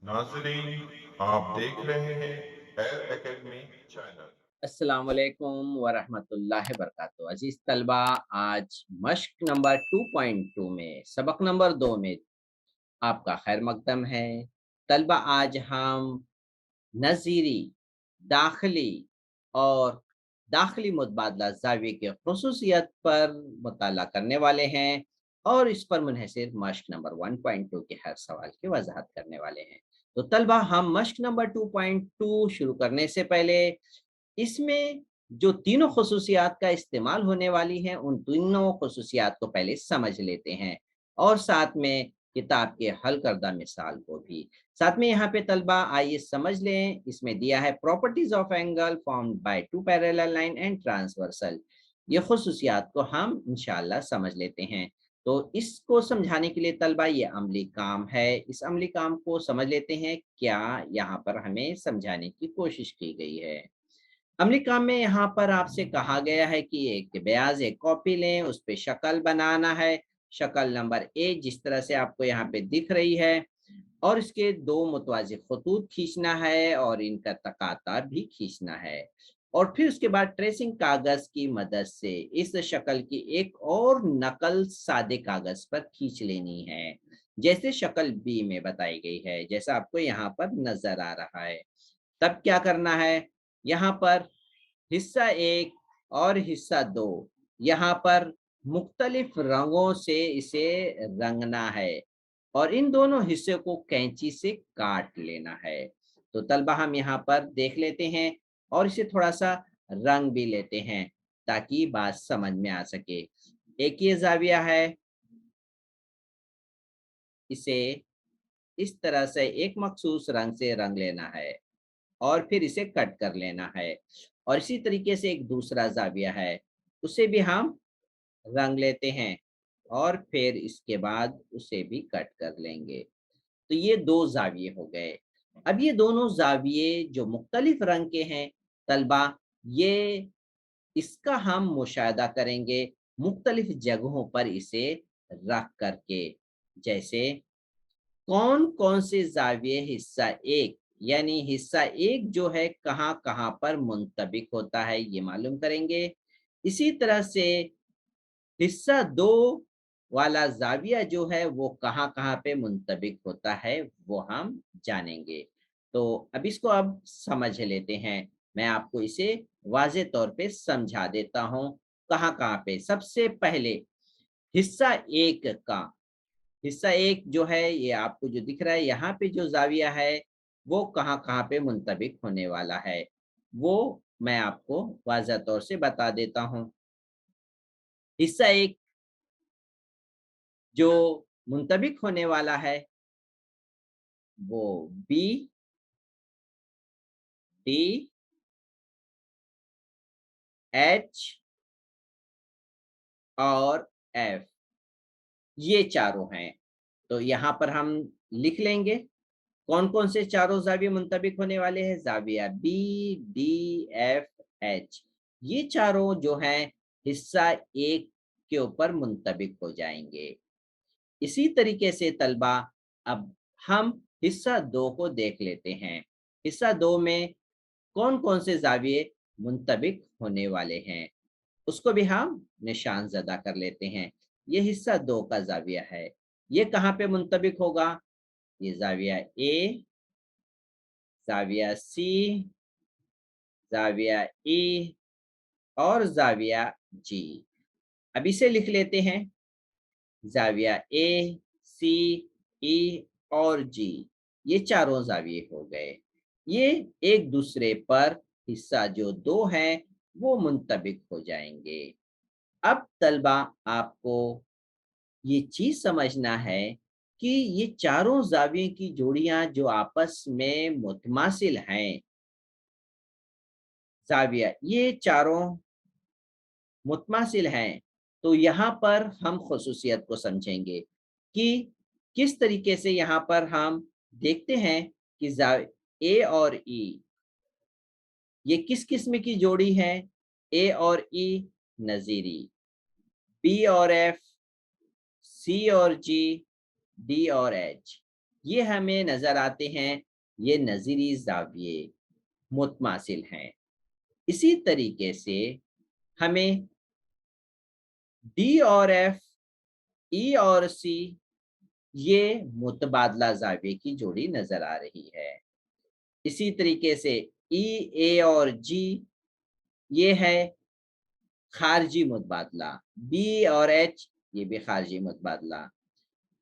नाजरीन, आप देख रहे हैं एयर एकेडमी चैनल। अस्सलाम वालेकुम वरहमतुल्लाहि वबरकातुहू। अजीज तलबा, आज मश्क नंबर 2.2 में सबक नंबर 2 में आपका खैर मकदम है। तलबा, आज हम नज़ीरी, दाखिली और दाखिली मुतबादला ज़ाविये के ख़ुसूसियत पर मुताला करने वाले हैं और इस पर मुनहसिर मश्क नंबर 1.2 के हर सवाल की वज़ाहत करने वाले हैं। तो तलबा, हम मश्क नंबर 2.2 शुरू करने से पहले इसमें जो तीनों ख़ुसूसियात का इस्तेमाल होने वाली हैं, उन तीनों ख़ुसूसियात को पहले समझ लेते हैं और साथ में किताब के हल करदा मिसाल को भी। साथ में यहाँ पे तलबा आइए समझ लें, इसमें दिया है properties of angle formed by two parallel line and transversal. ये ख़ुसूसियात को हम इंशाअल्लाह समझ लेते हैं। तो इसको समझाने के लिए तलबा ये अमली काम है। इस अमली काम को समझ लेते हैं, क्या यहाँ पर हमें समझाने की कोशिश की गई है। अमली काम में यहाँ पर आपसे कहा गया है कि एक ब्याज एक कॉपी लें, उस पे शक्ल बनाना है। शक्ल नंबर ए जिस तरह से आपको यहाँ पे दिख रही है और इसके दो मुतवाज़ी खतूत खींचना है और इनका तकाता भी खींचना है और फिर उसके बाद ट्रेसिंग कागज की मदद से इस शक्ल की एक और नकल सादे कागज पर खींच लेनी है, जैसे शक्ल बी में बताई गई है, जैसा आपको यहाँ पर नजर आ रहा है। तब क्या करना है, यहाँ पर हिस्सा एक और हिस्सा दो, यहाँ पर मुख्तलिफ रंगों से इसे रंगना है और इन दोनों हिस्से को कैंची से काट लेना है। तो तलबा हम यहाँ पर देख लेते हैं और इसे थोड़ा सा रंग भी लेते हैं ताकि बात समझ में आ सके। एक ये जाविया है, इसे इस तरह से एक मखसूस रंग से रंग लेना है और फिर इसे कट कर लेना है और इसी तरीके से एक दूसरा ज़ाविया है, उसे भी हम रंग लेते हैं और फिर इसके बाद उसे भी कट कर लेंगे। तो ये 2 ज़ाविये हो गए। अब ये दोनों ज़ाविये जो मुख्तलिफ रंग के हैं तलबा, ये इसका हम मुशाहदा करेंगे मुख्तलिफ जगहों पर इसे रख कर के। जैसे कौन-कौन से ज़ाविये हिस्सा 1 यानी हिस्सा 1 जो है कहाँ-कहाँ पर मुंतबिक होता है, ये मालूम करेंगे। इसी तरह से हिस्सा 2 वाला ज़ाविया जो है वो कहाँ-कहाँ पे मुंतबिक होता है, वो हम जानेंगे। तो अब इसको अब समझ लेते हैं। मैं आपको इसे वाज़े तौर पे समझा देता हूँ, कहाँ-कहाँ पे। सबसे पहले हिस्सा 1 का हिस्सा 1 जो है ये आपको जो दिख रहा है यहाँ पे जो ज़ाविया है, वो कहाँ-कहाँ पे मुंतबिक होने वाला है, वो मैं आपको वाज़ह तौर से बता देता हूँ। हिस्सा 1 जो मुंतबिक होने वाला है, वो बी, डी, एच और एफ, ये चारों हैं। तो यहाँ पर हम लिख लेंगे कौन-कौन से चारों ज़ाविये मुंतबिक होने वाले हैं? ज़ाविया बी, डी, एफ, एच। ये चारों जो हैं हिस्सा 1 के ऊपर मुंतबिक हो जाएँगे। इसी तरीके से तलबा अब हम हिस्सा 2 को देख लेते हैं। हिस्सा 2 में कौन-कौन से ज़ाविये मुंतबिक होने वाले हैं? उसको भी हम निशान ज़दा कर लेते हैं। ये हिस्सा 2 का ज़ाविया है। ये कहाँ पे मुंतबिक होगा? ये ज़ाविया ए, ज़ाविया सी, ज़ाविया ई और ज़ाविया जी। अब इसे लिख लेते हैं, ज़ाविया ए, सी, ई और जी। ये चारों ज़ाविये हो गए। ये एक दूसरे पर हिस्सा जो 2 हैं, वो मुंतबिक हो जाएँगे। अब तलबा आपको ये चीज़ समझना है कि ये चारों ज़ाविये की जोड़ियाँ जो आपस में मुतमासिल हैं, ज़ाविया ये चारों मुतमासिल हैं, तो यहाँ पर हम ख़ुसूसियत को समझेंगे कि किस तरीके से यहाँ पर हम देखते हैं कि ज़ा ए और ई ये किस किस्म की जोड़ी है? ए और ई नज़ीरी, बी और एफ, सी और जी, डी और एच। ये हमें नजर आते हैं, ये नजीरी जाविये मुतमासिल हैं। इसी तरीके से हमें डी और एफ, ई और सी, ये मुतबादला जाविये की जोड़ी नजर आ रही है। इसी तरीके से ई, ए और जी, ये है खारजी मुतबादला। बी और एच, ये भी खारजी मुतबादला।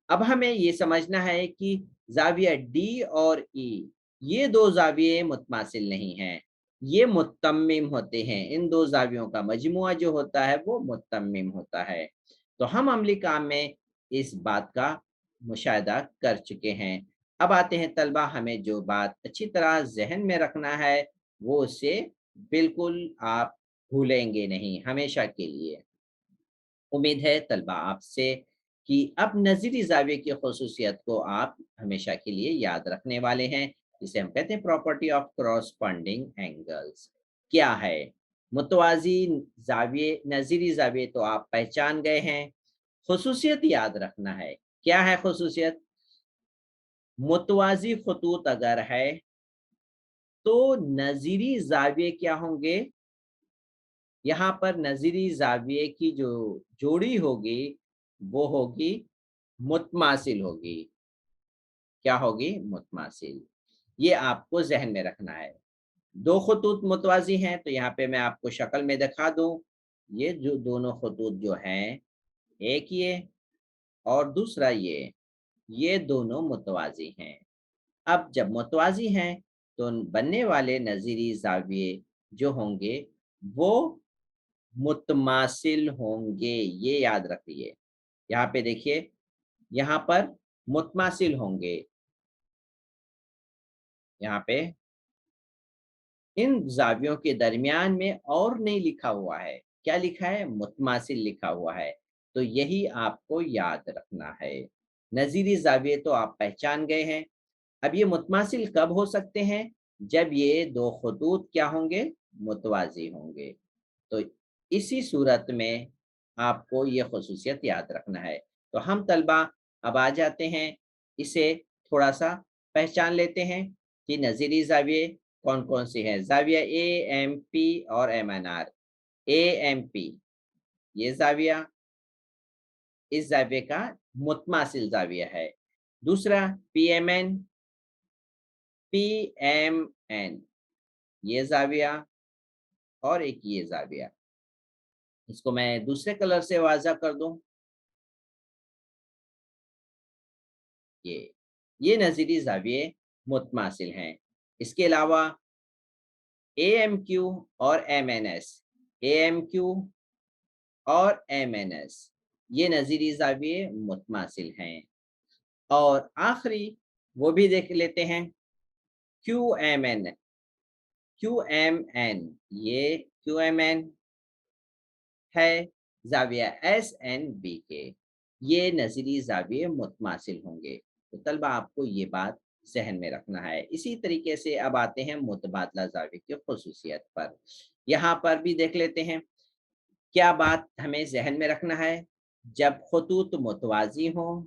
अब हमें ये समझना है कि ज़ाविया डी और ई, ये दो ज़ाविये मुतमासिल नहीं हैं, ये मुत्तम्मिम होते हैं। इन दो ज़ावियों का मजमुआ जो होता है वो मुत्तम्मिम होता है। तो हम अमली काम में इस बात का मुशाहिदा कर चुके हैं। अब आते हैं तलबा, हमें जो बात अच्छी तरह जहन में रखना है वो उसे बिल्कुल आप भूलेंगे नहीं हमेशा के लिए। उम्मीद है तलबा आपसे कि अब नज़ीरी ज़ाविये की ख़ुसूसियत को आप हमेशा के लिए याद रखने वाले हैं, जिसे हम कहते हैं प्रॉपर्टी ऑफ क्रॉसपॉन्डिंग एंगल्स। क्या है मुतवाज़ी ज़ाविये, नज़ीरी ज़ाविये तो आप पहचान गए हैं। ख़ुसूसियत याद रखना है। क्या है ख़ुसूसियत? मुतवाज़ी ख़ुतूत अगर है तो नज़ीरी ज़ाविये क्या होंगे? यहाँ पर नज़ीरी ज़ाविये की जो जोड़ी होगी वो होगी मुतमासिल होगी। क्या होगी? मुतमासिल। ये आपको ज़हन में रखना है। दो खतूत मुतवाज़ी हैं तो यहाँ पे मैं आपको शक्ल में दिखा दूँ। ये जो दोनों खतूत जो हैं, एक ये और दूसरा ये दोनों मुतवाज़ी हैं। अब जब मुतवाज़ी हैं तो बनने वाले नज़ीरी ज़ाविये जो होंगे वो मुतमासिल होंगे, ये याद रखिए। यहाँ पे देखिए, यहाँ पर मुतमासिल होंगे। यहाँ पे इन ज़ावियों के दरमियान में और नहीं लिखा हुआ है। क्या लिखा है? मुतमासिल लिखा हुआ है। तो यही आपको याद रखना है। नज़ीरी ज़ाविये तो आप पहचान गए हैं। अब ये मुतमासिल कब हो सकते हैं? जब ये दो खतूत क्या होंगे? मुतवाज़ी होंगे। तो इसी सूरत में आपको ये ख़ुसूसियत याद रखना है। तो हम तलबा अब आ जाते हैं, इसे थोड़ा-सा पहचान लेते हैं कि नज़ीरी ज़ाविये कौन-कौन से हैं। ज़ाविया ए, एम, पी और एम एन आर। ए, एम, पी ये ज़ाविया, इस ज़ाविये का मुतमासिल ज़ाविया है। दूसरा पीएमएन, पीएमएन ये ज़ाविया और एक ये ज़ाविया। इसको मैं दूसरे कलर से वाज़ा कर दूँ, ये ये नज़ीरी ज़ाविये मुतमासिल हैं। इसके अलावा एएमक्यू और एमएनएस, एएमक्यू और एमएनएस ये नज़ीरी ज़ाविये मुतमासिल हैं। और आखिरी वो भी देख लेते हैं, क्यूएमएन, क्यूएमएन ये क्यूएमएन है ज़ाविया एसएनबी के, ये नज़ीरी ज़ाविये मुतमासिल होंगे। तो तलबा आपको ये बात ज़हन में रखना है। इसी तरीके से अब आते हैं मुतबादला ज़ाविये की ख़ुसूसियत पर। यहाँ पर भी देख लेते हैं, क्या बात हमें ज़हन में रखना है? जब खतूत मुतवाज़ी हों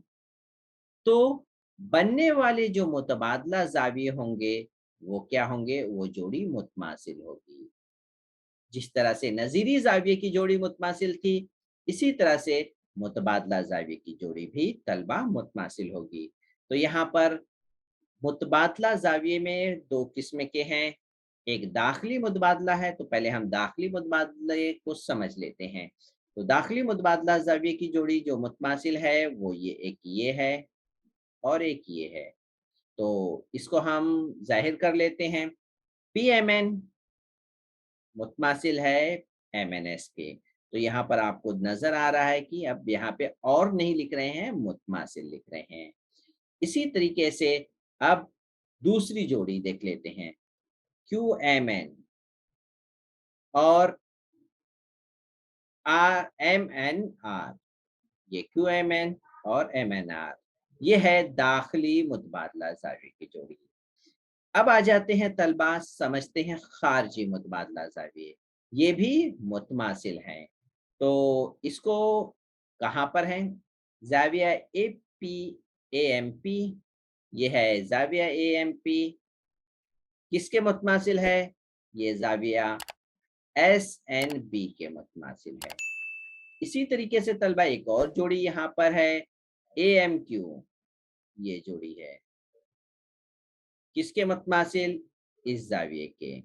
तो बनने वाले जो मुतबादला ज़ाविये होंगे, वो क्या होंगे? वो जोड़ी मुतमासिल होगी। जिस तरह से नज़ीरी ज़ाविये की जोड़ी मुतमासिल थी, इसी तरह से मुतबादला ज़ाविये की जोड़ी भी तलबा मुतमासिल होगी। तो यहाँ पर मुतबादला ज़ाविये में 2 किस्म के हैं, एक दाखिली मुतबादला है, तो पहले हम दाखिली मुतबादले को समझ लेते हैं। तो दाखिली मुतबादला ज़ाविये की जोड़ी जो मुतमासिल है, वो एक ये है और एक ये है। तो इसको हम ज़ाहिर कर लेते हैं। पीएमएन मुतमासिल है एमएनएस के। तो यहाँ पर आपको नज़र आ रहा है कि अब यहाँ पे और नहीं लिख रहे हैं, मुतमासिल लिख रहे हैं। इसी तरीके से अब दूसरी जोड़ी देख लेते हैं, क्यूएमएन और एमएनआर, ये क्यूएमएन और एमएनआर, ये है दाखिली मुतबादला ज़ाविये की जोड़ी। अब आ जाते हैं तलबा, समझते हैं खारजी मुतबादला ज़ाविये, ये भी मुतमासिल हैं। तो इसको कहाँ पर हैं? ज़ाविया एपी, एएमपी ये है जाविया AMP, किसके मुतमासिल है? ये जाविया SNB के मुतमासिल है। इसी तरीके से तलबा एक और जोड़ी यहाँ पर है AMQ, ये जोड़ी है किसके मुतमासिल? इस जाविये के।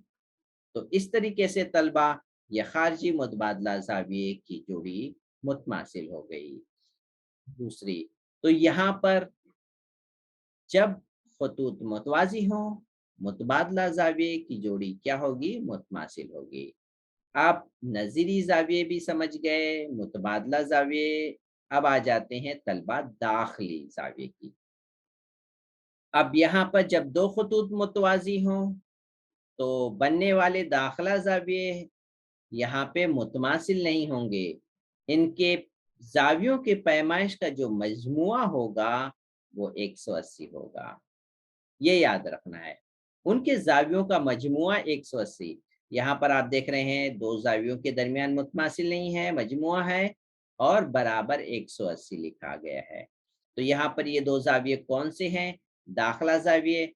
तो इस तरीके से तलबा ये खारजी मुतबादला जाविये की जोड़ी मुतमासिल हो गई। दूसरी, तो यहाँ पर जब खतूत मुतवाज़ी हों, मुतबादला ज़ाविये की जोड़ी क्या होगी? मुतमासिल होगी। आप नज़ीरी ज़ाविये भी समझ गए, मुतबादला ज़ाविये। अब आ जाते हैं तलबा दाखिली ज़ाविये की। अब यहाँ पर जब दो खतूत मुतवाज़ी हों, तो बनने वाले दाखिला ज़ाविये यहाँ पे मुतमासिल नहीं होंगे। इनके ज़ावियों के पैमाइश का जो मजमुआ होगा, वो 180 होगा। ये याद रखना है। उनके ज़ावियों का मजमुआ 180। यहाँ पर आप देख रहे हैं 2 ज़ावियों के दरमियान मुतमासिल नहीं है, मजमुआ है और बराबर 180 लिखा गया है। तो यहाँ पर ये 2 ज़ाविये कौन से हैं? दाखिला ज़ाविये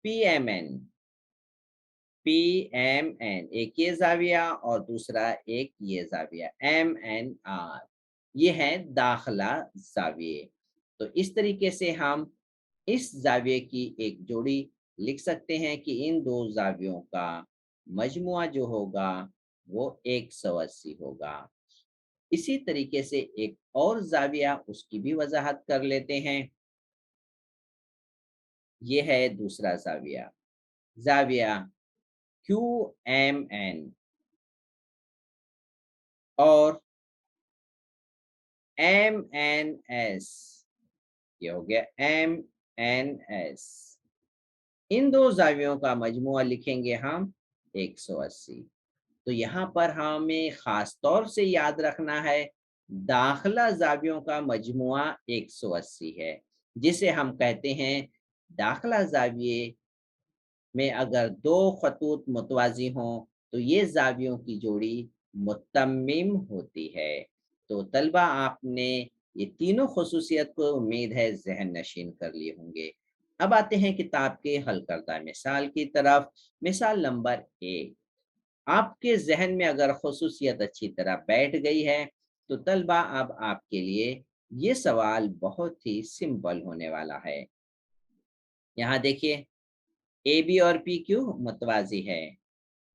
PMN, एक ये ज़ाविया और दूसरा एक ये ज़ाविया MNR, ये है दाखिला ज़ाविये। तो इस तरीके से हम इस ज़ाविये की एक जोड़ी लिख सकते हैं कि इन 2 ज़ावियों का मजमुआ जो होगा वो 180 होगा। इसी तरीके से एक और ज़ाविया, उसकी भी वज़ाहत कर लेते हैं। ये है दूसरा ज़ाविया, ज़ाविया QMN और MNS, ये हो गया MNS। इन 2 ज़ावियों का मजमुआ लिखेंगे हम 180। तो यहाँ पर हमें ख़ास तौर से याद रखना है, दाखिला ज़ावियों का मजमुआ 180 है, जिसे हम कहते हैं दाखिला ज़ाविये में अगर 2 खतूत मुतवाज़ी हों, तो ये ज़ावियों की जोड़ी मुत्तम्मिम होती है। तो तलबा आपने ये तीनों ख़ुसूसियत को उम्मीद है ज़हन नशीन कर लिए होंगे। अब आते हैं किताब के हल करदा मिसाल की तरफ। मिसाल नंबर 1, आपके ज़हन में अगर ख़ुसूसियत अच्छी तरह बैठ गई है, तो तलबा अब आपके लिए ये सवाल बहुत ही सिंपल होने वाला है। यहाँ देखिए, AB और PQ मुतवाज़ी है,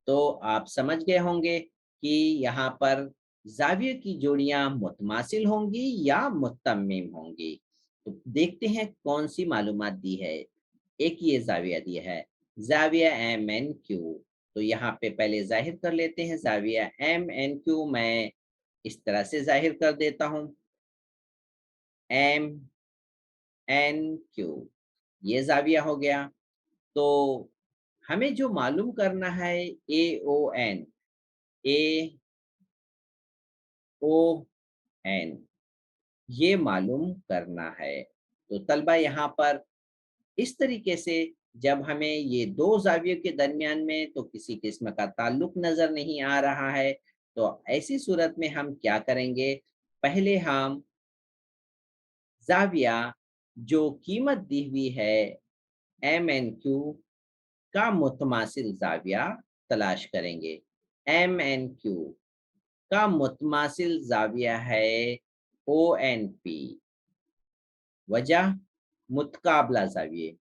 तो आप समझ गए होंगे कि यहाँ पर ज़ाविये की जोड़ियाँ मुतमासिल होंगी या मुत्तम्मिम होंगी। तो देखते हैं कौन-सी मालूमात दी है। एक ये ज़ाविया दिया है, ज़ाविया MNQ। तो यहाँ पे पहले ज़ाहिर कर लेते हैं ज़ाविया MNQ। मैं इस तरह से ज़ाहिर कर देता हूँ, MNQ, ये ज़ाविया हो गया। तो हमें जो मालूम करना है AON, AON, ये मालूम करना है। तो तलबा यहाँ पर इस तरीके से जब हमें ये 2 ज़ावियों के दरमियान में तो किसी किस्म का ताल्लुक नज़र नहीं आ रहा है, तो ऐसी सूरत में हम क्या करेंगे, पहले हम ज़ाविया जो कीमत दी हुई है MNQ का मुतमासिल ज़ाविया तलाश करेंगे। MNQ का मुतमासिल ज़ाविया है ONP। वजह, मुतकाबला ज़ाविये।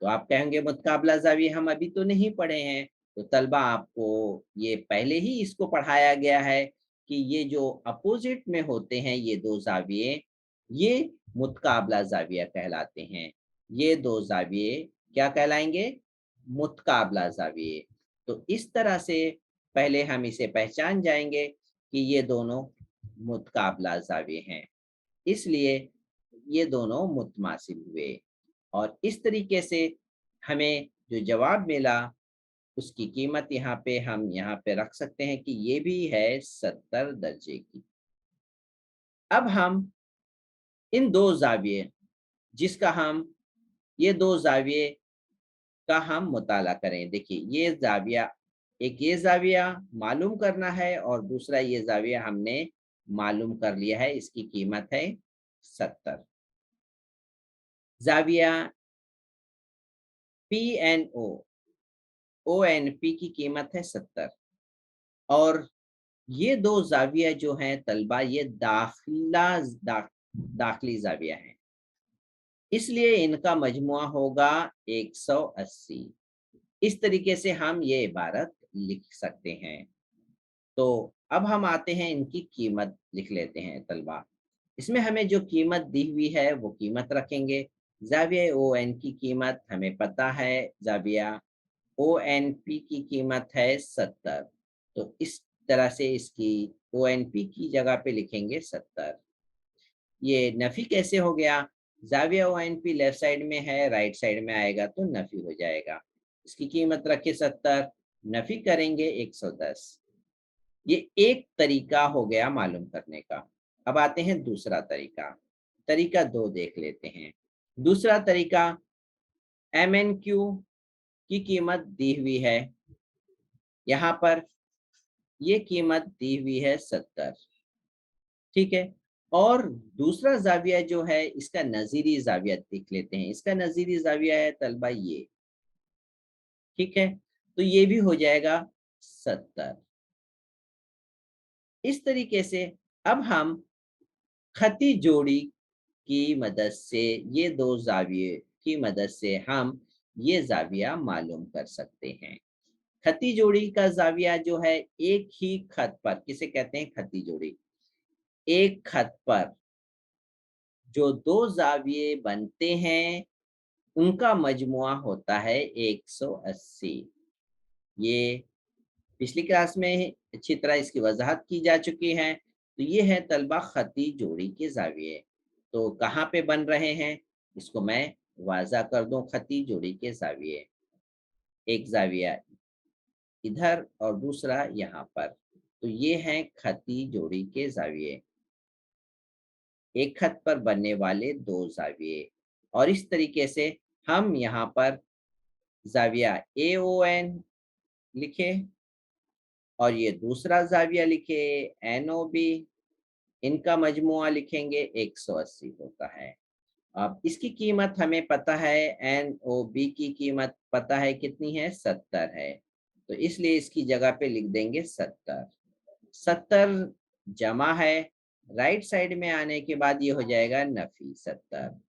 तो आप कहेंगे मुतकाबला ज़ाविये हम अभी तो नहीं पढ़े हैं, तो तलबा आपको ये पहले ही इसको पढ़ाया गया है कि ये जो अपोज़िट में होते हैं ये 2 ज़ाविये, ये मुतकाबला ज़ाविया कहलाते हैं। ये 2 ज़ाविये क्या कहलाएँगे? मुतकाबला ज़ाविये। तो इस तरह से पहले हम इसे पहचान जाएँगे कि ये दोनों मुतकाबला ज़ाविये हैं। इसलिए ये दोनों मुतमासिल हुए और इस तरीके से हमें जो जवाब मिला उसकी कीमत यहाँ पे हम यहाँ पे रख सकते हैं कि ये भी है 70 दर्जे की। अब हम इन 2 ज़ाविये जिसका हम ये 2 ज़ाविये का हम मुताला करें। देखिए ये ज़ाविया, एक ये ज़ाविया मालूम करना है और दूसरा ये ज़ाविया हमने मालूम कर लिया है, इसकी कीमत है 70। ज़ाविया PNO ONP की कीमत है 70 और ये दो जाविया जो हैं तलबा ये दाखिली जाविया हैं, इसलिए इनका मजमुआ होगा 180। इस तरीके से हम ये इबारत लिख सकते हैं। तो अब हम आते हैं इनकी कीमत लिख लेते हैं तलबा। इसमें हमें जो कीमत दी हुई है वो कीमत रखेंगे। जाविया ओ एन की कीमत हमें पता है, जाविया ओ एन पी की कीमत है 70। तो इस तरह से इसकी ओ एन पी की जगह पे लिखेंगे 70। ये नफी कैसे हो गया? जाविया O N P left side में है, राइट साइड में आएगा तो नफी हो जाएगा। इसकी कीमत रखे 70, नफी करेंगे 110। ये एक तरीका हो गया मालूम करने का। अब आते हैं दूसरा तरीका। तरीका 2 देख लेते हैं। दूसरा तरीका MNQ की कीमत दी हुई है, यहाँ पर ये कीमत दी हुई है 70, ठीक है। और दूसरा जाविया जो है इसका नजीरी जाविया देख लेते हैं। इसका नजीरी जाविया है तलबा ये, ठीक है। तो ये भी हो जाएगा 70। इस तरीके से अब हम खती जोड़ी की मदद से, ये दो जाविये की मदद से हम ये जाविया मालूम कर सकते हैं। खती जोड़ी का जाविया जो है एक ही खत पर, किसे कहते हैं खती जोड़ी, एक खत पर जो दो जाविये बनते हैं उनका मजमुआ होता है 180। ये पिछली क्लास में अच्छी तरह इसकी वजाहत की जा चुकी है। तो ये है तलबा खती जोड़ी के जाविये। तो कहाँ पे बन रहे हैं इसको मैं वाज़ा कर दूं। खती जोड़ी के जाविये, एक जाविया इधर और दूसरा यहाँ पर, तो ये हैं खती जोड़ी के जाविये, एक खत पर बनने वाले दो जाविये। और इस तरीके से हम यहाँ पर जाविया AON लिखे और ये दूसरा जाविया लिखे NOB, इनका मजमुआ लिखेंगे 180 होता है। अब इसकी कीमत हमें पता है, NOB की कीमत पता है कितनी है, 70 है। तो इसलिए इसकी जगह पे लिख देंगे 70। 70 जमा है, राइट साइड में आने के बाद ये हो जाएगा नफी 70।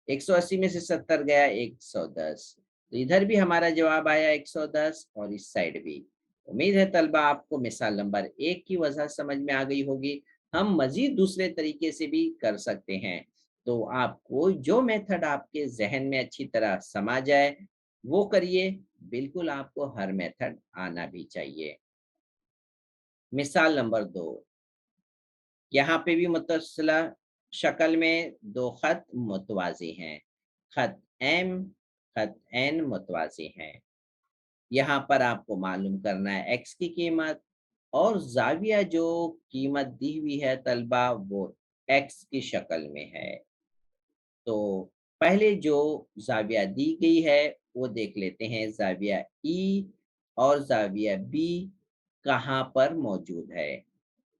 180 में से 70 गया 110, तो इधर भी हमारा जवाब आया 110 और इस साइड भी। उम्मीद है तलबा आपको मिसाल नंबर 1 की वजह समझ में आ गई होगी। हम मजीद दूसरे तरीके से भी कर सकते हैं। तो आपको जो मेथड आपके जहन में अच्छी तरह समा जाए वो करिए। बिल्कुल आपको हर मेथड आना भी चाहिए। मिसाल नंबर 2, यहाँ पे भी मुतसिला शक्ल में दो खत मुतवाज़ी हैं। खत M, खत N मुतवाज़ी हैं। यहाँ पर आपको मालूम करना है x की कीमत, और जाविया जो कीमत दी हुई है तलबा वो x की शक्ल में है। तो पहले जो जाविया दी गई है वो देख लेते हैं, जाविया E और जाविया B कहाँ पर मौजूद है।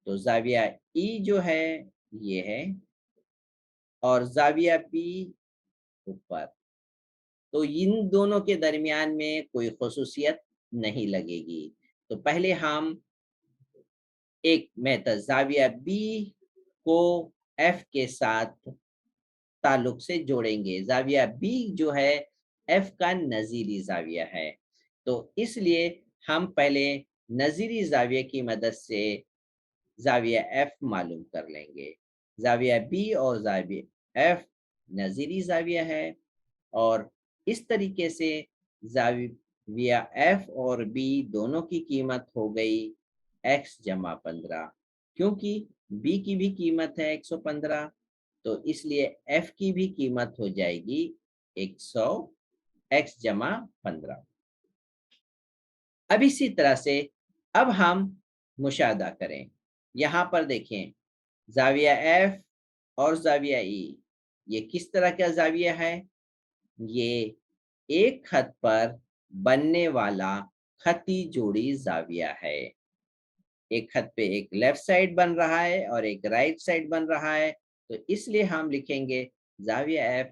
तो जाविया E जो है ये है और जाविया B ऊपर। तो इन दोनों के दरमियान में कोई खुसूसियत नहीं लगेगी। तो पहले हम एक मेथड जाविया B को F के साथ ताल्लुक से जोड़ेंगे। जाविया B जो है F का नज़ीरी जाविया है। तो इसलिए हम पहले नज़ीरी जाविया की मदद से जाविया F मालूम कर लेंगे। जाविया B और जाविया F नज़ीरी जाविया है और इस तरीके से जाविया F और B दोनों की कीमत हो गई x जमा 15, क्योंकि B की भी कीमत है 115, तो इसलिए F की भी कीमत हो जाएगी 100 x जमा 15। अब इसी तरह से अब हम मुशाहदा करें। यहाँ पर देखें जाविया F और जाविया E, ये किस तरह का जाविया है? ये एक खत पर बनने वाला खती जोड़ी जाविया है। एक खत पे एक लेफ्ट साइड बन रहा है और एक राइट साइड बन रहा है। तो इसलिए हम लिखेंगे जाविया F,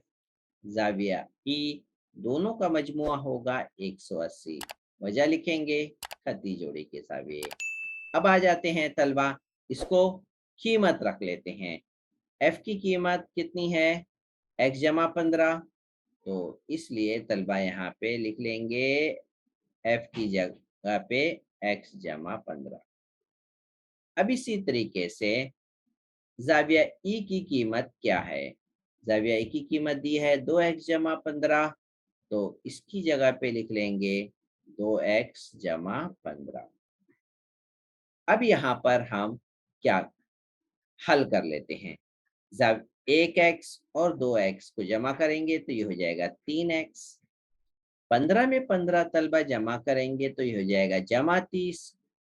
जाविया E, दोनों का मजमुआ होगा 180। वजह लिखेंगे खती जोड़ी के जाविये। अब आ जाते हैं तलबा, इसको कीमत रख लेते हैं। एफ की कीमत कितनी है? एक्स जमा 15। तो इसलिए तलबा यहाँ पे लिख लेंगे एफ की जगह पे एक्स जमा 15। अब इसी तरीके से जाविया ई की कीमत क्या है? जाविया ई की कीमत दी है 2x जमा 15। तो इसकी जगह पे लिख लेंगे 2x जमा 15। अब यहाँ पर हम क्या हल कर लेते हैं? जब 1x और 2x को जमा करेंगे तो ये हो जाएगा 3x। 15 में 15 तलबा जमा करेंगे तो ये हो जाएगा जमा 30।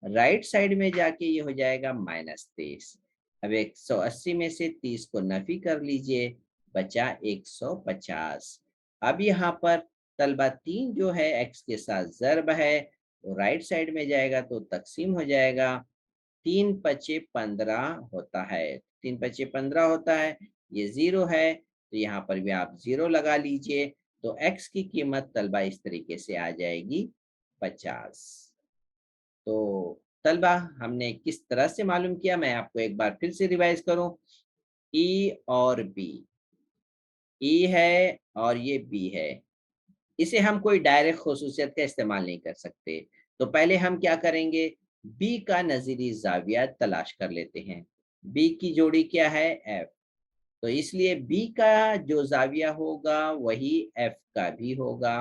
राइट साइड में जाके ये हो जाएगा -30। अब 180 में से 30 को नफी कर लीजिए, बचा 150। अब यहाँ पर तलबा 3 जो है x के साथ ज़र्ब है, तो राइट साइड में जाएगा तो तकसीम हो जाएगा। 3 पचे 15 होता है, 3 पचे 15 होता है, ये 0 है तो यहाँ पर भी आप 0 लगा लीजिए। तो x की कीमत तलबा इस तरीके से आ जाएगी 50। तो तलबा हमने किस तरह से मालूम किया, मैं आपको एक बार फिर से रिवाइज करूं। ई और बी, ई है और ये बी है, इसे हम कोई डायरेक्ट खुसूसियत का इस्तेमाल नहीं कर सकते। तो पहले हम क्या करेंगे, बी का नज़ीरी ज़ाविया तलाश कर लेते हैं। बी की जोड़ी क्या है? एफ। तो इसलिए बी का जो ज़ाविया होगा वही एफ का भी होगा।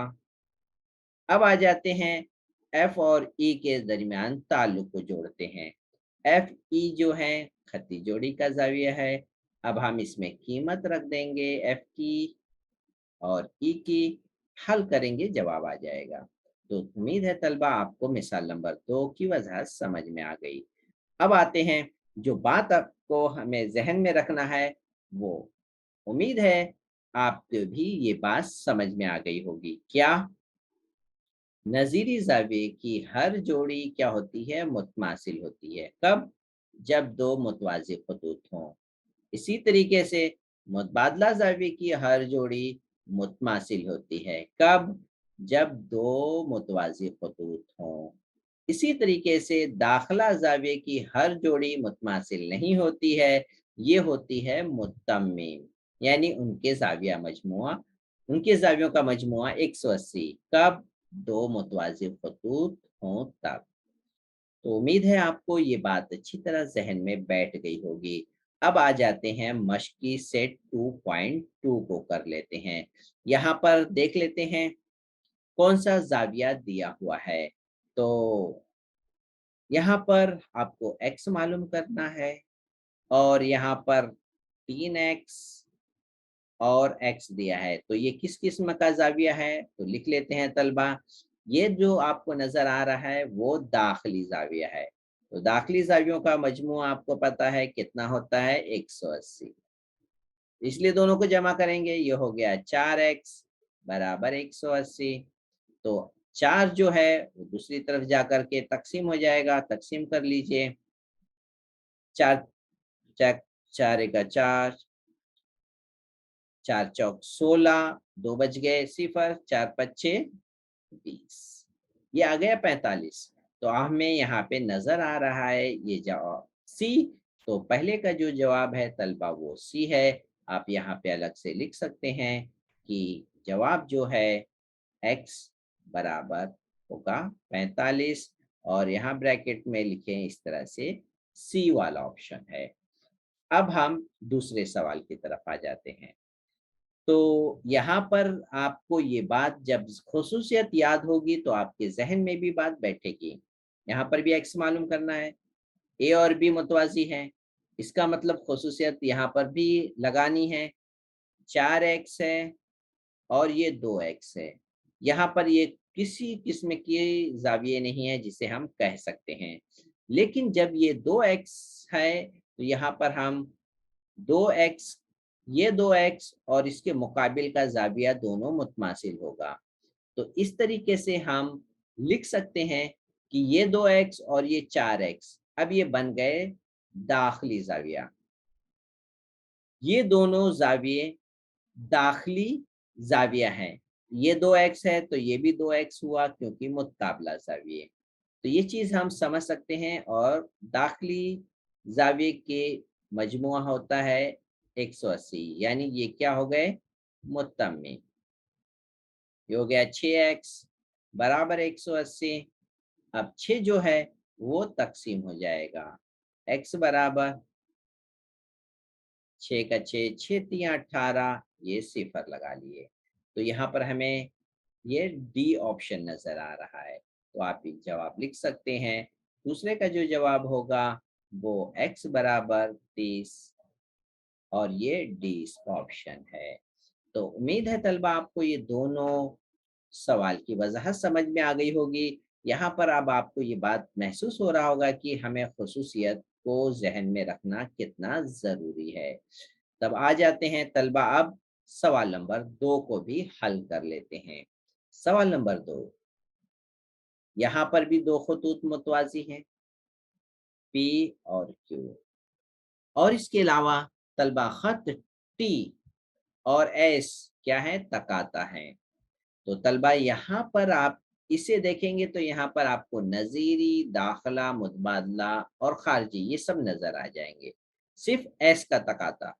अब आ जाते हैं एफ और ई के दरमियान ताल्लुक को जोड़ते हैं। एफ ई जो है खती जोड़ी का ज़ाविया है। अब हम इसमें कीमत रख देंगे एफ की और ई की, हल करेंगे जवाब आ जाएगा। तो उम्मीद है तलबा आपको मिसाल नंबर 2 की वजह समझ में आ गई। अब आते हैं, जो बात आपको हमें जहन में रखना है वो, उम्मीद है आपको भी ये बात समझ में आ गई होगी। क्या? नज़ीरी ज़ाविये की हर जोड़ी क्या होती है? मुतमासिल होती है। कब? जब दो मुतवाज़ी खतूत हों। इसी तरीके से मुतबादला ज़ाविये की हर जोड़ी मुतमासिल होती है। कब? जब दो मुतवाज़ी खतूत हों। इसी तरीके से दाखिला ज़ाविये की हर जोड़ी मुतमासिल नहीं होती है, ये होती है मुत्तम्मीम, यानी उनके ज़ाविया मजमुआ, उनके ज़ावियों का मजमुआ 180। कब? दो मुतवाज़ी खतूत हों तब। तो उम्मीद है आपको ये बात अच्छी तरह ज़हन में बैठ गई होगी। अब आ जाते हैं मश्की सेट 2.2 को कर लेते हैं। यहाँ पर देख लेते हैं कौन सा ज़ाविया दिया हुआ है। तो यहाँ पर आपको x मालूम करना है और यहाँ पर 3x और x दिया है। तो ये किस किस्म का ज़ाविया है? तो लिख लेते हैं तलबा। ये जो आपको नज़र आ रहा है वो दाखिली ज़ाविया है। तो दाखिली ज़ावियों का मजमूआ आपको पता है कितना होता है? 180। इसलिए दोनों को जमा करेंगे, ये हो गया 4x बराबर 180। तो 4 जो है वो दूसरी तरफ जाकर के तकसीम हो जाएगा, तकसीम कर लीजिए। 4 चार 4 एका 4, 4 चौक 16, 2 बच गए 0, 4 पच्चे 20, ये आ गया 45। तो हमें यहाँ पे नजर आ रहा है ये जवाब सी। तो पहले का जो जवाब है तलबा वो सी है। आप यहाँ पे अलग से लिख सकते हैं कि जवाब जो है x बराबर होगा 45, और यहाँ ब्रैकेट में लिखें इस तरह से सी वाला ऑप्शन है। अब हम दूसरे सवाल की तरफ आ जाते हैं। तो यहाँ पर आपको ये बात जब ख़ुसूसियत याद होगी तो आपके ज़हन में भी बात बैठेगी। यहाँ पर भी x मालूम करना है, a और b मुतवाज़ी हैं, इसका मतलब ख़ुसूसियत यहाँ पर भी लगानी है। 4x है और ये 2x है। यहाँ पर ये किसी किस्म की ज़ाविये नहीं है जिसे हम कह सकते हैं। लेकिन जब ये 2x है तो यहाँ पर हम 2x, ये 2x और इसके मुकाबिल का ज़ाविया दोनों मुतमासिल होगा। तो इस तरीके से हम लिख सकते हैं कि ये 2x और ये 4x अब ये बन गए दाखिली ज़ाविया। ये दोनों ज़ाविये दाखिली ज़ाविया हैं। ये 2x है तो ये भी 2x हुआ क्योंकि मुत्ताबिला ज़ाविये। तो ये चीज़ हम समझ सकते हैं और दाखिली ज़ाविये के मजमुआ होता है 180, यानी ये क्या हो गए मुत्तम्मी। ये हो गया 6x बराबर 180। अब 6 जो है वो तकसीम हो जाएगा, x बराबर 6 का 6, 6 तियां 18, ये सिफर लगा लिए। तो यहाँ पर हमें ये डी ऑप्शन नजर आ रहा है, तो आप ये जवाब लिख सकते हैं। दूसरे का जो जवाब होगा वो x बराबर 30 और ये डी ऑप्शन है। तो उम्मीद है तलबा आपको ये दोनों सवाल की वजाहत समझ में आ गई होगी। यहाँ पर अब आपको ये बात महसूस हो रहा होगा कि हमें खुसूसियत को जहन में रखना कितना ज़रूरी है। तब आ जाते हैं तलबा अब सवाल नंबर 2 को भी हल कर लेते हैं। सवाल नंबर 2, यहाँ पर भी दो खतूत मुतवाज़ी हैं, P और Q, और इसके अलावा तलबा खत T और S क्या है, तकाता है। तो तलबा यहाँ पर आप इसे देखेंगे तो यहाँ पर आपको नज़ीरी, दाखिला, मुतबादला और खारजी ये सब नज़र आ जाएंगे, सिर्फ एस का तकाता।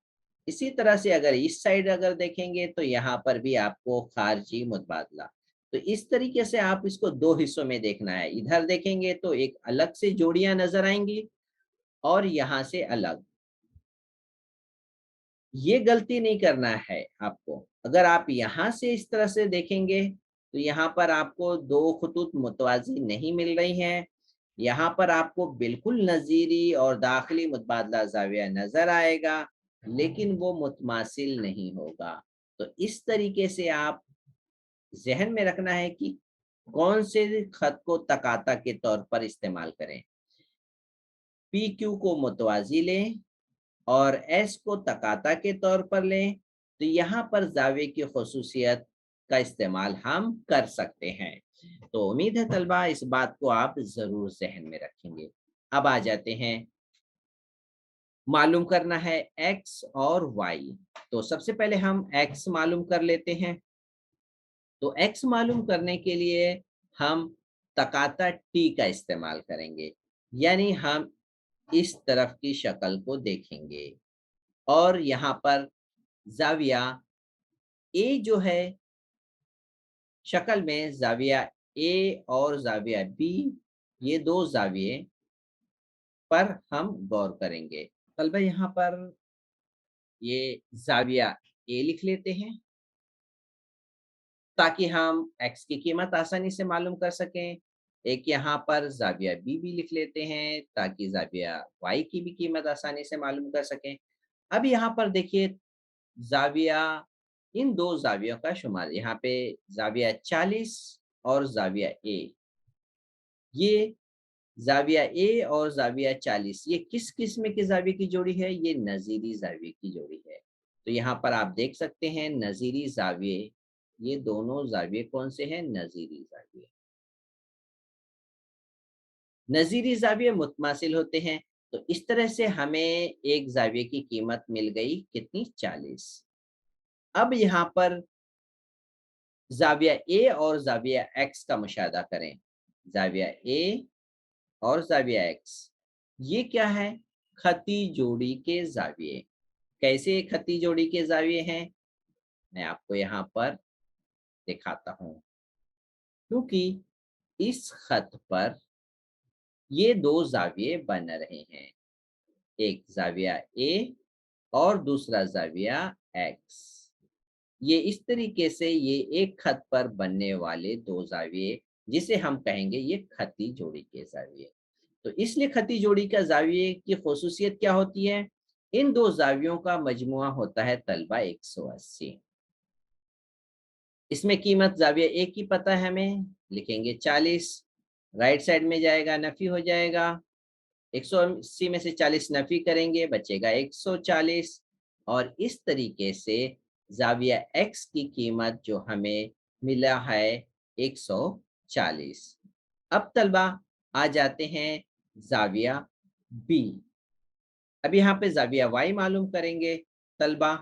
इसी तरह से अगर इस साइड अगर देखेंगे तो यहाँ पर भी आपको खारजी, मुतबादला। तो इस तरीके से आप इसको दो हिस्सों में देखना है। इधर देखेंगे तो एक अलग से जोड़ियां नजर आएंगी और यहाँ से अलग। ये गलती नहीं करना है आपको। अगर आप यहाँ से इस तरह से देखेंगे तो यहाँ पर आपको दो खतूत मुतवाज़ी नहीं मिल रही हैं। यहाँ पर आपको बिल्कुल नज़ीरी और दाखिली मुतबादला ज़ाविया नज़र आएगा, लेकिन वो मुतमासिल नहीं होगा। तो इस तरीके से आप ज़हन में रखना है कि कौन से खत को तकाता के तौर पर इस्तेमाल करें। पी क्यू को मुतवाज़ी लें और एस को तकाता के तौर पर लें, तो यहाँ पर ज़ाविये की ख़ुसूसियत का इस्तेमाल हम कर सकते हैं। तो उम्मीद है तलबा इस बात को आप ज़रूर ज़हन में रखेंगे। अब आ जाते हैं, मालूम करना है x और y। तो सबसे पहले हम x मालूम कर लेते हैं। तो x मालूम करने के लिए हम तकाता t का इस्तेमाल करेंगे, यानी हम इस तरफ की शक्ल को देखेंगे और यहाँ पर ज़ाविया ए जो है, शक्ल में ज़ाविया ए और ज़ाविया बी, ये दो ज़ाविये पर हम गौर करेंगे। तलबा यहाँ पर ये ज़ाविया ए लिख लेते हैं ताकि हम x की कीमत आसानी से मालूम कर सकें। एक यहाँ पर ज़ाविया बी भी लिख लेते हैं ताकि ज़ाविया y की भी कीमत आसानी से मालूम कर सकें। अब यहाँ पर देखिए ज़ाविया, इन दो ज़ावियों का शुमार, यहाँ पे ज़ाविया 40 और ज़ाविया ए, ये ज़ाविया ए और ज़ाविया 40 ये किस किस्म के ज़ाविये की जोड़ी है, ये नज़ीरी ज़ाविये की जोड़ी है। तो यहाँ पर आप देख सकते हैं नज़ीरी ज़ाविये, ये दोनों ज़ाविये कौन से हैं, नज़ीरी ज़ाविये। नज़ीरी ज़ाविये मुतमासिल होते हैं। तो इस तरह से हमें एक ज़ाविये की कीमत मिल गई कितनी, 40। अब यहाँ पर ज़ाविया ए और ज़ाविया एक्स का मुशाहदा करें। ज़ाविया ए और ज़ाविया एक्स, ये क्या है, खती जोड़ी के ज़ाविये। कैसे खती जोड़ी के ज़ाविये हैं, मैं आपको यहाँ पर दिखाता हूँ। क्योंकि इस खत पर ये दो ज़ाविये बन रहे हैं, एक ज़ाविया ए और दूसरा ज़ाविया एक्स। ये इस तरीके से ये एक खत पर बनने वाले दो ज़ाविये, जिसे हम कहेंगे ये खती जोड़ी के ज़ाविये। तो इसलिए खती जोड़ी का ज़ाविये की ख़ुसूसियत क्या होती है, इन दो ज़ावियों का मजमुआ होता है तलबा 180। इसमें कीमत ज़ाविया ए की पता है हमें, लिखेंगे 40, राइट साइड में जाएगा नफ़ी हो जाएगा, 180 में से 40 नफ़ी करेंगे बचेगा 140, और इस तरीके से ज़ाविया एक्स की कीमत जो हमें मिला है 140। अब तलबा आ जाते हैं ज़ाविया बी। अब यहाँ पे ज़ाविया वाई मालूम करेंगे तलबा,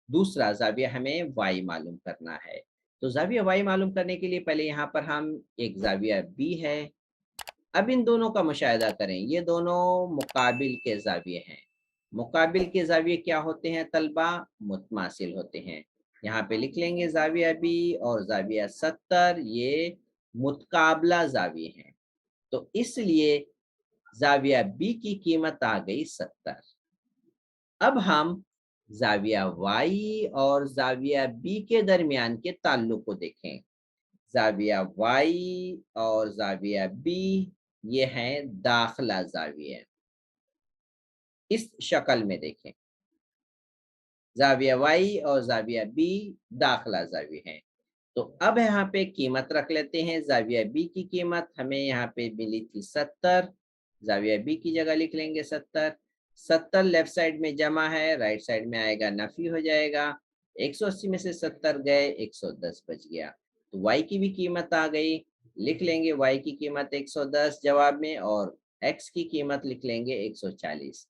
दूसरा ज़ाविया हमें वाई मालूम करना है। तो जाविया वाई मालूम करने के लिए पहले यहाँ पर हम एक जाविया बी है, अब इन दोनों का मुशाहिदा करें, ये दोनों मुकाबिल के जाविये हैं। मुकाबिल के जाविये क्या होते हैं तलबा? मुतमासिल होते हैं। यहाँ पे लिख लेंगे जाविया बी और जाविया 70 ये मुतकाबला जाविये हैं। तो इसलिए जाविया बी की कीमत आ गई 70। अब हम जाविया वाई और जाविया बी के दरमियान के ताल्लुक को देखें। जाविया वाई और जाविया बी ये हैं दाखला जाविया। इस शक्ल में देखें, जाविया वाई और जाविया बी दाखला जाविया हैं। तो अब यहाँ पे कीमत रख लेते हैं। जाविया बी की कीमत हमें यहाँ पे मिली थी 70, जाविया बी की जगह लिख लेंगे 70। 70 लेफ्ट साइड में जमा है, राइट साइड में आएगा नफी हो जाएगा। 180 में से 70 गए, 110 बच गया। तो y की भी कीमत आ गई, लिख लेंगे y की कीमत 110 जवाब में, और x की कीमत लिख लेंगे 140।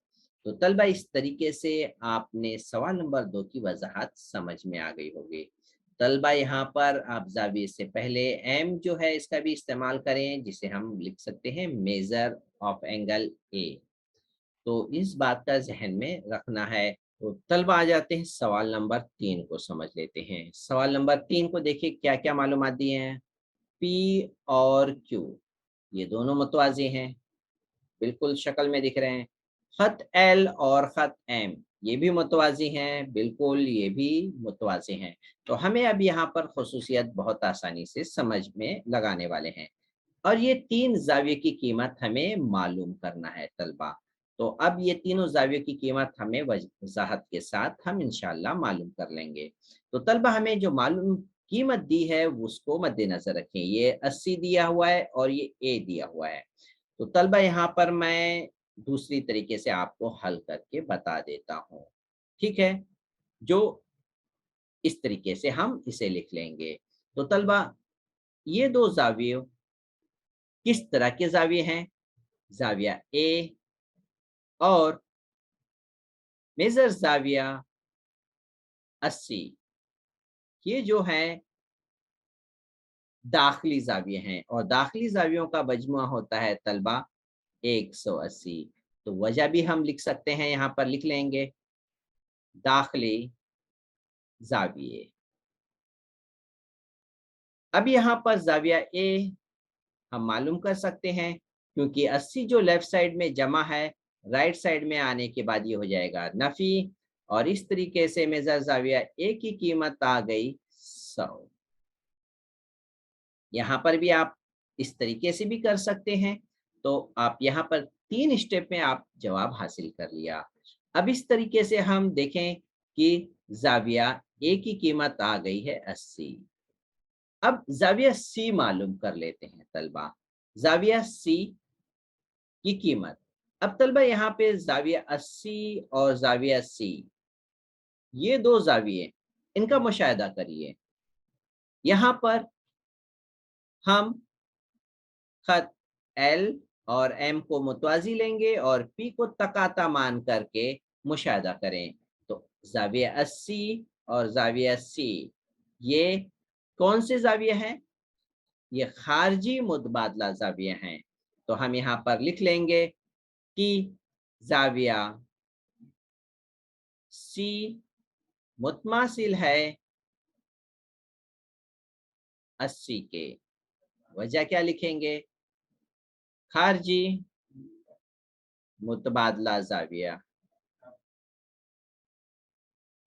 तो तलबा इस तरीके से आपने सवाल नंबर 2 की वजाहत समझ में आ गई होगी। तलबा यहाँ पर आप जाविये से पहले एम जो है इसका भी इस्तेमाल करें, जिसे हम लिख सकते हैं मेजर ऑफ एंगल ए। तो इस बात का जहन में रखना है। तो तलबा आ जाते हैं सवाल नंबर 3 को समझ लेते हैं। सवाल नंबर 3 को देखिए क्या क्या मालूमात दिए हैं। पी और क्यू ये दोनों मुतवाज़ी हैं, बिल्कुल शक्ल में दिख रहे हैं। खत एल और खत एम ये भी मुतवाज़ी हैं, बिल्कुल ये भी मुतवाज़ी हैं। तो हमें अब यहाँ पर खुसूसियत बहुत आसानी से समझ में लगाने वाले हैं, और ये 3 ज़ाविये की कीमत हमें मालूम करना है तलबा। तो अब ये तीनों ज़ावियों की कीमत हमें वजाहत के साथ हम इंशाअल्लाह मालूम कर लेंगे। तो तलबा हमें जो मालूम कीमत दी है उसको मद्देनजर रखें। ये 80 दिया हुआ है और ये ए दिया हुआ है। तो तलबा यहाँ पर मैं दूसरी तरीके से आपको हल करके बता देता हूँ, ठीक है? जो इस तरीके से हम इसे लिख लेंगे। तो तलबा ये दो ज़ाविये किस तरह के ज़ाविये हैं? ज़ाविया ए और मेजर ज़ाविया 80 ये जो है दाखिली ज़ाविये हैं, और दाखिली ज़ावियों का मजमुआ होता है तलबा 180। तो वजह भी हम लिख सकते हैं, यहाँ पर लिख लेंगे दाखिली ज़ाविये। अब यहाँ पर ज़ाविया ए हम मालूम कर सकते हैं, क्योंकि 80 जो लेफ्ट साइड में जमा है, राइट साइड में आने के बाद ये हो जाएगा नफी, और इस तरीके से मेजर ज़ाविया ए की कीमत आ गई 100। यहाँ पर भी आप इस तरीके से भी कर सकते हैं। तो आप यहाँ पर 3 स्टेप में आप जवाब हासिल कर लिया। अब इस तरीके से हम देखें कि ज़ाविया ए की कीमत आ गई है 80। अब ज़ाविया सी मालूम कर लेते हैं तलबा। ज़ाविया सी की कीमत, अब तलबा यहाँ पे ज़ाविया 80 और ज़ाविया सी ये दो ज़ाविये इनका मुशाहिदा करिए। यहाँ पर हम खत एल और एम को मुतवाज़ी लेंगे और पी को तकाता मान करके मुशाहिदा करें। तो ज़ाविया 80 और ज़ाविया सी ये कौन से ज़ाविये हैं? ये खारजी मुतबादला ज़ाविये हैं। तो हम यहाँ पर लिख लेंगे कि ज़ाविया सी मुतमासिल है 80 के। वजह क्या लिखेंगे? खारजी मुतबादला ज़ाविया।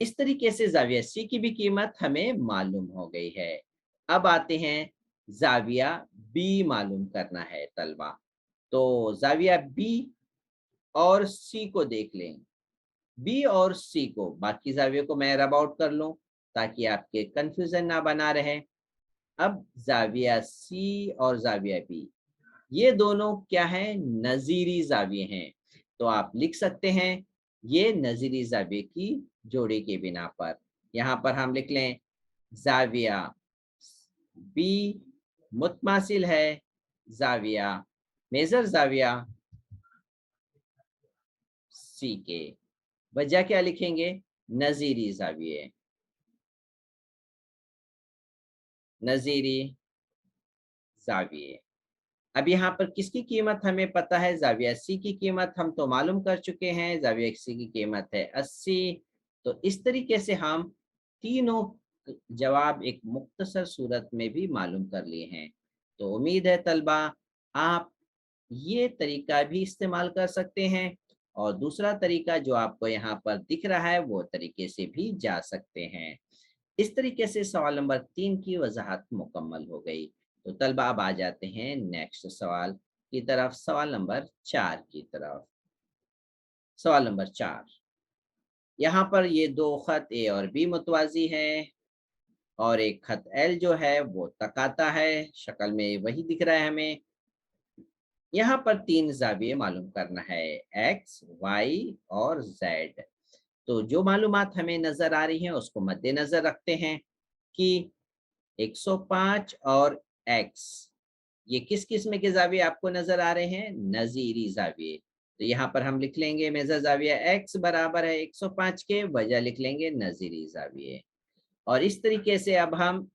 इस तरीके से ज़ाविया सी की भी कीमत हमें मालूम हो गई है। अब आते हैं ज़ाविया बी मालूम करना है तलबा। तो ज़ाविया बी और सी को देख लें। बी और सी को, बाकी ज़ावियों को मैं रब आउट कर लूँ ताकि आपके कंफ्यूजन ना बना रहे। अब ज़ाविया सी और ज़ाविया बी ये दोनों क्या हैं? नज़ीरी ज़ाविये हैं। तो आप लिख सकते हैं ये नज़ीरी ज़ाविये की जोड़ी के बिना पर। यहाँ पर हम लिख लें ज़ाविया बी मुतमासिल है ज़ाविया मेजर ज़ाविया सी के। वजह क्या लिखेंगे? नज़ीरी ज़ाविये। नज़ीरी ज़ाविये। अब यहाँ पर किसकी कीमत हमें पता है, ज़ाविया सी की कीमत हम तो मालूम कर चुके हैं, ज़ाविया सी की कीमत है 80। तो इस तरीके से हम तीनों जवाब एक मुख्तसर सूरत में भी मालूम कर लिए हैं। तो उम्मीद है तलबा आप ये तरीका भी इस्तेमाल कर सकते हैं, और दूसरा तरीका जो आपको यहाँ पर दिख रहा है वो तरीके से भी जा सकते हैं। इस तरीके से सवाल नंबर 3 की वजाहत मुकम्मल हो गई। तो तलबा अब आ जाते हैं नेक्स्ट सवाल की तरफ, सवाल नंबर 4 की तरफ। सवाल नंबर 4, यहाँ पर ये दो खत ए और बी मुतवाजी हैं, और एक खत एल जो है वो तकाता है, शक्ल में वही दिख रहा है हमें। यहाँ पर 3 ज़ाविये मालूम करना है, एक्स, वाई और जेड। तो जो मालूमात हमें नज़र आ रही हैं उसको मद्देनज़र रखते हैं कि 105 और एक्स, ये किस किस्म के ज़ाविये आपको नज़र आ रहे हैं, नज़ीरी ज़ाविये। तो यहाँ पर हम लिख लेंगे मेजर ज़ाविया एक्स बराबर है 105 के, वजह लिख लेंगे नज़ीरी ज़ाविये। और इस तरीके से अब हम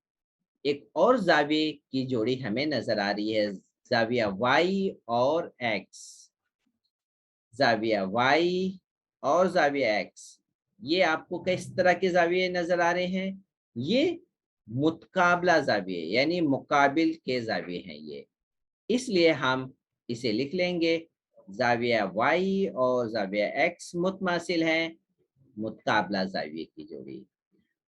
एक और ज़ाविये की जोड़ी हमें नज़र आ रही है, ज़ाविया वाई और एक्स। ज़ाविया वाई और ज़ाविया एक्स, ये आपको किस तरह के ज़ाविये नज़र आ रहे हैं, ये मुतकाबला ज़ाविये यानी मुकाबिल के ज़ाविये हैं ये। इसलिए हम इसे लिख लेंगे ज़ाविया वाई और ज़ाविया एक्स मुतमासिल हैं, मुतकाबला ज़ाविये की जोड़ी।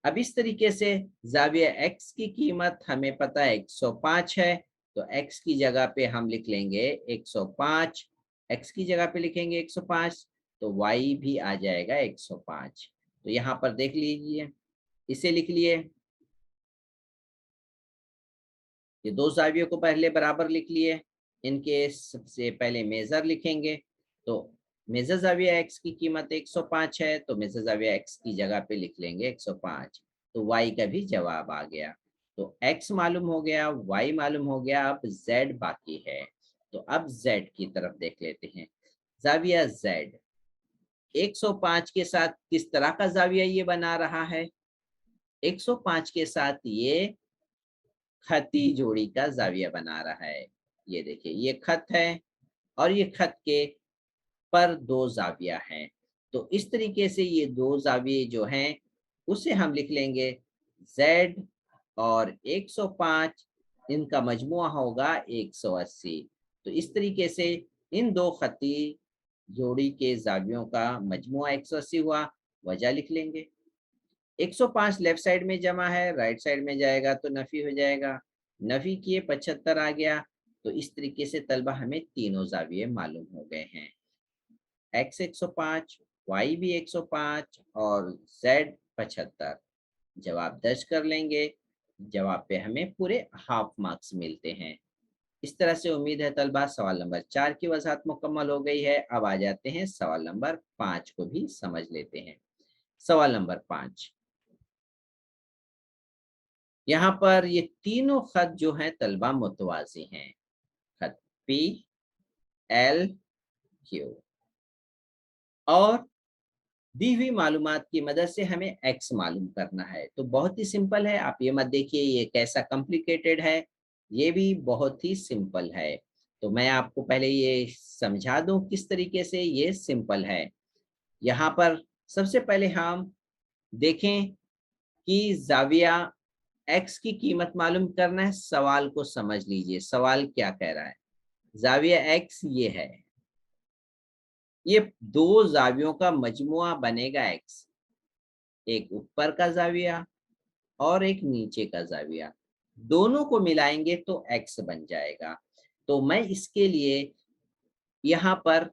अब इस तरीके से ज़ाविया एक्स की कीमत हमें पता है 105 है, तो एक्स की जगह पे हम लिख लेंगे 105, एक्स की जगह पे लिखेंगे 105, तो वाई भी आ जाएगा 105। तो यहाँ पर देख लीजिए, इसे लिख लिए, ये दो ज़ावियों को पहले बराबर लिख लिए, इनके सबसे पहले मेजर लिखेंगे। तो मेजर ज़ाविया एक्स की कीमत 105 है, तो मेजर ज़ाविया एक्स की जगह पे लिख लेंगे 105। तो वाई का भी जवाब आ गया। तो एक्स मालूम हो गया, वाई मालूम हो गया, अब जेड बाकी है। तो अब जेड की तरफ देख लेते हैं। ज़ाविया जेड 105 के साथ किस तरह का ज़ाविया ये बना रहा है, 105 के साथ ये खती जोड़ी का ज़ाविया बना रहा है। ये देखिए, ये खत है और ये खत के पर दो ज़ाविया हैं। तो इस तरीके से ये दो ज़ाविये जो हैं उसे हम लिख लेंगे Z, और 105 इनका मजमुआ होगा 180। तो इस तरीके से इन दो खती जोड़ी के ज़ावियों का मजमुआ 180 हुआ, वजह लिख लेंगे। 105 लेफ्ट साइड में जमा है, राइट साइड में जाएगा तो नफी हो जाएगा, नफी किए 75 आ गया। तो इस तरीके से तलबा हमें तीनों ज़ाविये मालूम हो गए हैं, एक्स 105, वाई भी 105 और जेड 75। जवाब दर्ज कर लेंगे, जवाब पे हमें पूरे हाफ मार्क्स मिलते हैं। इस तरह से उम्मीद है तलबा सवाल नंबर 4 की वजाहत मुकम्मल हो गई है। अब आ जाते हैं सवाल नंबर 5 को भी समझ लेते हैं। सवाल नंबर 5, यहाँ पर ये तीनों खत जो हैं तलबा मुतवाज़ी हैं, खत पी, एल, क्यू, और दी हुई मालूमात की मदद से हमें एक्स मालूम करना है। तो बहुत ही सिंपल है, आप ये मत देखिए ये कैसा कॉम्प्लिकेटेड है, ये भी बहुत ही सिंपल है। तो मैं आपको पहले ये समझा दूं किस तरीके से ये सिंपल है। यहाँ पर सबसे पहले हम देखें कि ज़ाविया एक्स की कीमत मालूम करना है। सवाल को समझ लीजिए, सवाल क्या कह रहा है। ज़ाविया एक्स ये है, ये दो ज़ावियों का मजमुआ बनेगा एक्स, एक ऊपर का ज़ाविया और एक नीचे का ज़ाविया, दोनों को मिलाएंगे तो एक्स बन जाएगा। तो मैं इसके लिए यहाँ पर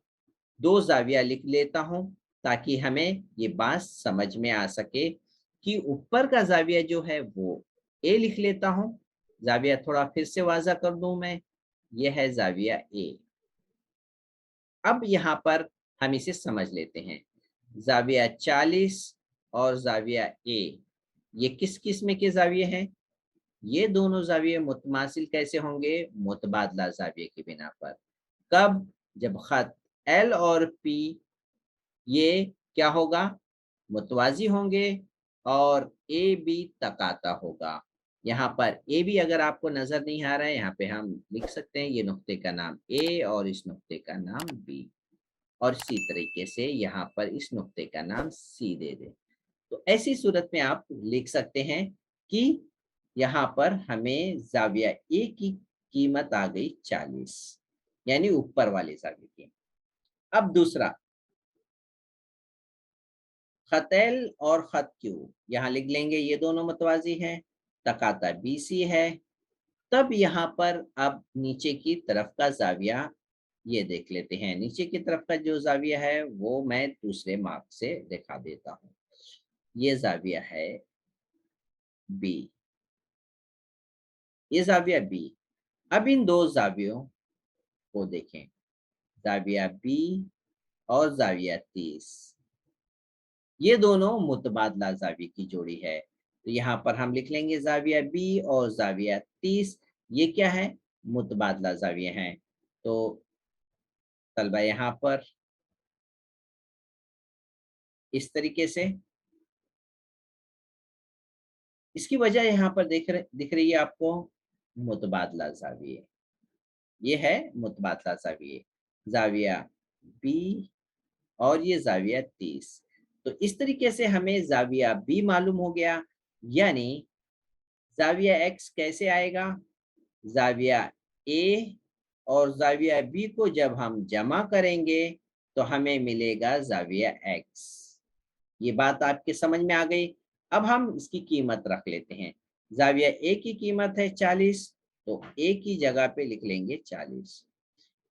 दो ज़ाविया लिख लेता हूँ ताकि हमें ये बात समझ में आ सके कि ऊपर का ज़ाविया जो है वो ए लिख लेता हूँ। ज़ाविया थोड़ा फिर से वाज़ा कर दूं मैं, ये है ज़ाविया ए। अब यहाँ पर हम इसे समझ लेते हैं, ज़ाविया 40 और ज़ाविया ए, ये किस किस्म के ज़ाविये हैं, ये दोनों ज़ाविये मुतमासिल कैसे होंगे, मुतबादला ज़ाविये की बिना पर। कब, जब खत एल और पी ये क्या होगा, मुतवाज़ी होंगे और ए बी तकाता होगा, यहाँ पर ए भी अगर आपको नजर नहीं आ रहा है, यहाँ पे हम लिख सकते हैं ये नुक्ते का नाम ए और इस नुक्ते का नाम बी, और इसी तरीके से यहाँ पर इस नुक्ते का नाम सी दे दें। तो ऐसी सूरत में आप लिख सकते हैं कि यहाँ पर हमें जाविया ए की कीमत आ गई 40, यानी ऊपर वाले जाविये की। अब दूसरा, खतैल और खत क्यू, यहाँ लिख लेंगे ये दोनों मतवाजी हैं, तकाता बीसी है। तब यहाँ पर अब नीचे की तरफ का जाविया ये देख लेते हैं। नीचे की तरफ का जो जाविया है वो मैं दूसरे मार्क से दिखा देता हूँ। ये जाविया है बी, ये जाविया बी। अब इन दो जावियों को देखें, जाविया बी और जाविया 30, ये दोनों मुतबादला जाविये की जोड़ी है। तो यहाँ पर हम लिख लेंगे जाविया बी और जाविया 30, ये क्या है, मुतबादला जाविये हैं। तो तलबा यहाँ पर इस तरीके से, इसकी वजह यहाँ पर दिख रही है आपको, मुतबादला जाविये, ये है मुतबादला जाविये, जाविया बी और ये जाविया 30। तो इस तरीके से हमें जाविया बी मालूम हो गया, यानी जाविया एक्स कैसे आएगा, जाविया ए और जाविया बी को जब हम जमा करेंगे तो हमें मिलेगा जाविया एक्स। ये बात आपके समझ में आ गई। अब हम इसकी कीमत रख लेते हैं। जाविया ए की कीमत है 40, तो ए की जगह पे लिख लेंगे 40।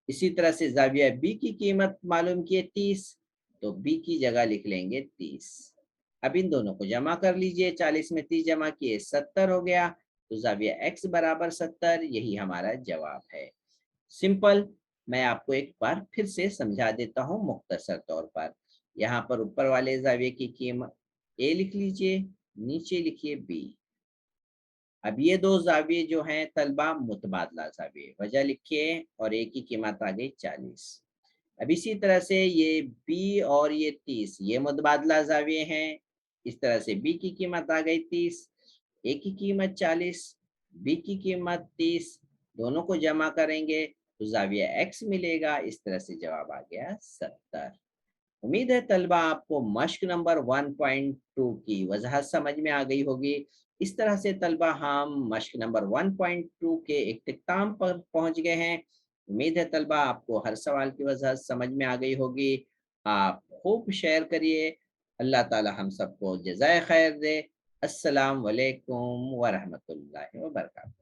इसी तरह से जाविया बी की कीमत मालूम की है 30, तो बी की जगह लिख लेंगे 30। अब इन दोनों को जमा कर लीजिए, 40 में 30 जमा किए 70 हो गया, तो जाविया एक्स बराबर 70, यही हमारा जवाब है। सिंपल। मैं आपको एक बार फिर से समझा देता हूँ मुख्तसर तौर पर। यहाँ पर ऊपर वाले जाविये की कीमत ए लिख लीजिए, नीचे लिखिए बी। अब ये दो जाविये जो हैं तलबा मुतबादला जाविये, वजह लिखिए, और ए की कीमत आ गई 40। अब इसी तरह से ये बी और ये 30, ये मुतबादला जाविये हैं। इस तरह से बी की कीमत आ गई 30, ए की कीमत 40, बी की कीमत 30, दोनों को जमा करेंगे तो जाविया एक्स मिलेगा। इस तरह से जवाब आ गया 70। उम्मीद है तलबा आपको मश्क नंबर 1.2 की वजह समझ में आ गई होगी। इस तरह से तलबा हम मश्क नंबर 1.2 के इख्तिताम पर पहुंच गए हैं। उम्मीद है तलबा आपको हर सवाल की वजह समझ में आ गई होगी। आप खूब शेयर करिए। अल्लाह ताला हम सबको जज़ाए खैर दे। अस्सलाम वालेकुम व रहमतुल्लाहि व बरकातहू।